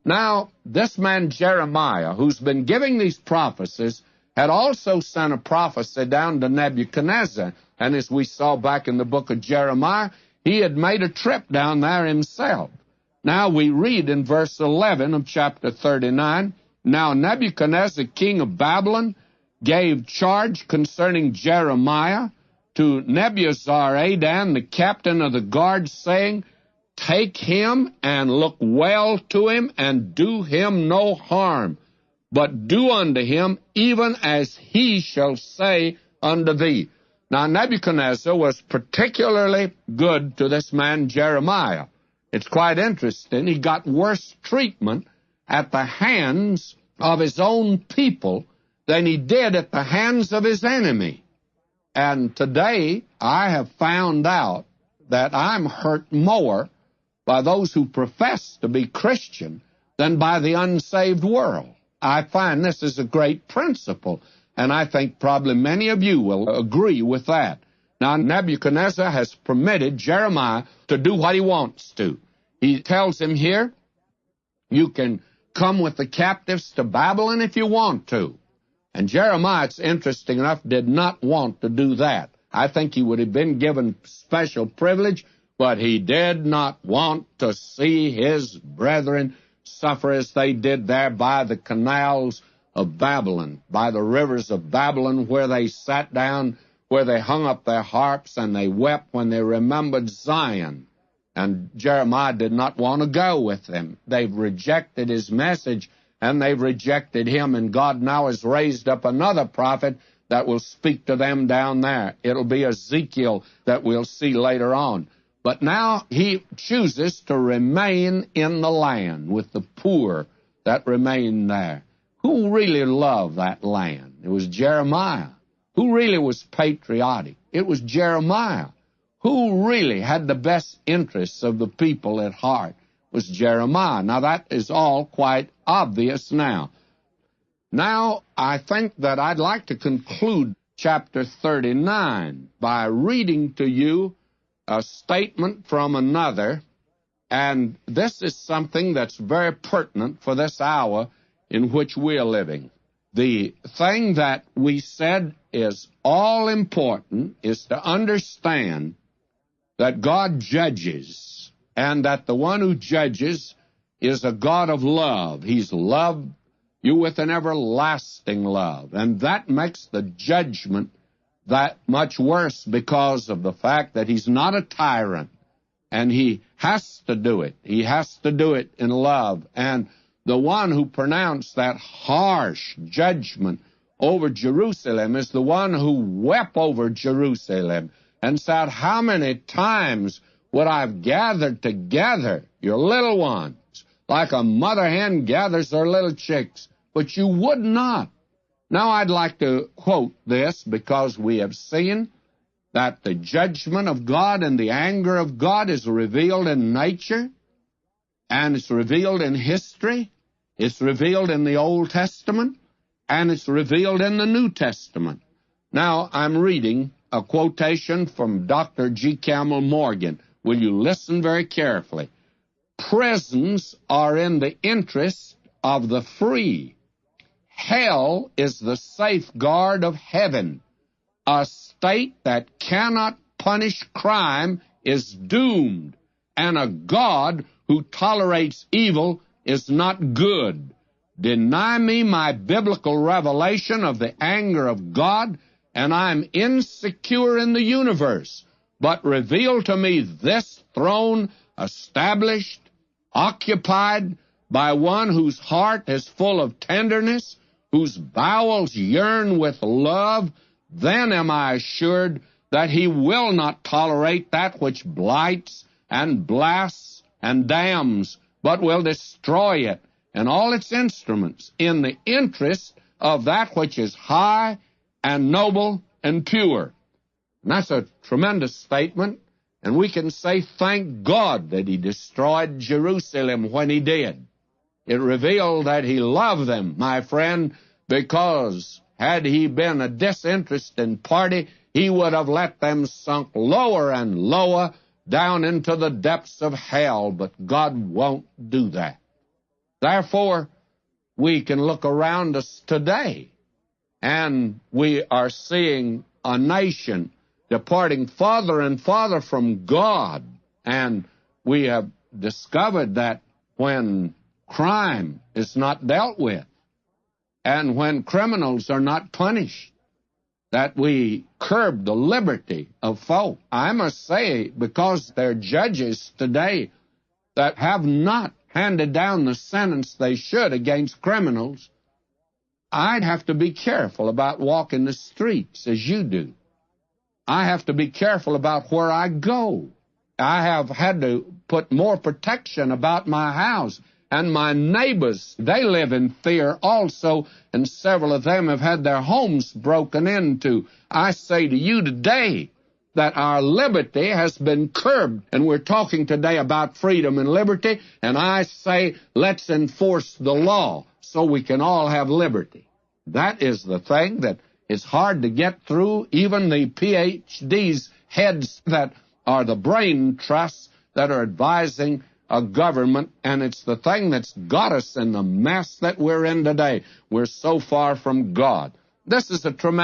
Now, this man Jeremiah, who's been giving these prophecies, had also sent a prophecy down to Nebuchadnezzar. And as we saw back in the book of Jeremiah, he had made a trip down there himself. Now we read in verse 11 of chapter 39, Now Nebuchadnezzar, king of Babylon, gave charge concerning Jeremiah to Nebuzaradan, the captain of the guard, saying, Take him and look well to him, and do him no harm, but do unto him even as he shall say unto thee. Now Nebuchadnezzar was particularly good to this man Jeremiah. It's quite interesting. He got worse treatment at the hands of his own people than he did at the hands of his enemy. And today I have found out that I'm hurt more by those who profess to be Christian than by the unsaved world. I find this is a great principle, and I think probably many of you will agree with that. Now, Nebuchadnezzar has permitted Jeremiah to do what he wants to. He tells him here, you can come with the captives to Babylon if you want to. And Jeremiah, it's interesting enough, did not want to do that. I think he would have been given special privilege, but he did not want to see his brethren suffer as they did there by the canals of Babylon, by the rivers of Babylon, where they sat down, where they hung up their harps, and they wept when they remembered Zion. And Jeremiah did not want to go with them. They've rejected his message, and they've rejected him, and God now has raised up another prophet that will speak to them down there. It'll be Ezekiel that we'll see later on. But now he chooses to remain in the land with the poor that remain there. Who really loved that land? It was Jeremiah. Who really was patriotic? It was Jeremiah. Who really had the best interests of the people at heart? It was Jeremiah. Now that is all quite obvious now. Now I think that I'd like to conclude chapter 39 by reading to you a statement from another, and this is something that's very pertinent for this hour in which we are living. The thing that we said is all important is to understand that God judges, and that the one who judges is a God of love. He's loved you with an everlasting love, and that makes the judgment that much worse because of the fact that he's not a tyrant, and he has to do it. He has to do it in love. And the one who pronounced that harsh judgment over Jerusalem is the one who wept over Jerusalem and said, how many times would I have gathered together your little ones, like a mother hen gathers her little chicks, but you would not. Now I'd like to quote this because we have seen that the judgment of God and the anger of God is revealed in nature, and it's revealed in history, it's revealed in the Old Testament, and it's revealed in the New Testament. Now I'm reading a quotation from Dr. G. Campbell Morgan. Will you listen very carefully? Prisons are in the interest of the free. Hell is the safeguard of heaven. A state that cannot punish crime is doomed, and a God who tolerates evil is not good. Deny me my biblical revelation of the anger of God, and I'm insecure in the universe. But reveal to me this throne established, occupied by one whose heart is full of tenderness, whose bowels yearn with love, then am I assured that he will not tolerate that which blights and blasts and damns, but will destroy it and all its instruments in the interest of that which is high and noble and pure. And that's a tremendous statement, and we can say thank God that he destroyed Jerusalem when he did. It revealed that he loved them, my friend, because had he been a disinterested party, he would have let them sunk lower and lower down into the depths of hell, but God won't do that. Therefore, we can look around us today, and we are seeing a nation departing farther and farther from God. And we have discovered that when crime is not dealt with, and when criminals are not punished, that we curb the liberty of folk. I must say, because there are judges today that have not handed down the sentence they should against criminals, I'd have to be careful about walking the streets as you do. I have to be careful about where I go. I have had to put more protection about my house. And my neighbors, they live in fear also, and several of them have had their homes broken into. I say to you today that our liberty has been curbed, and we're talking today about freedom and liberty, and I say let's enforce the law so we can all have liberty. That is the thing that is hard to get through. Even the PhD's heads that are the brain trusts that are advising a government, and it's the thing that's got us in the mess that we're in today. We're so far from God. This is a tremendous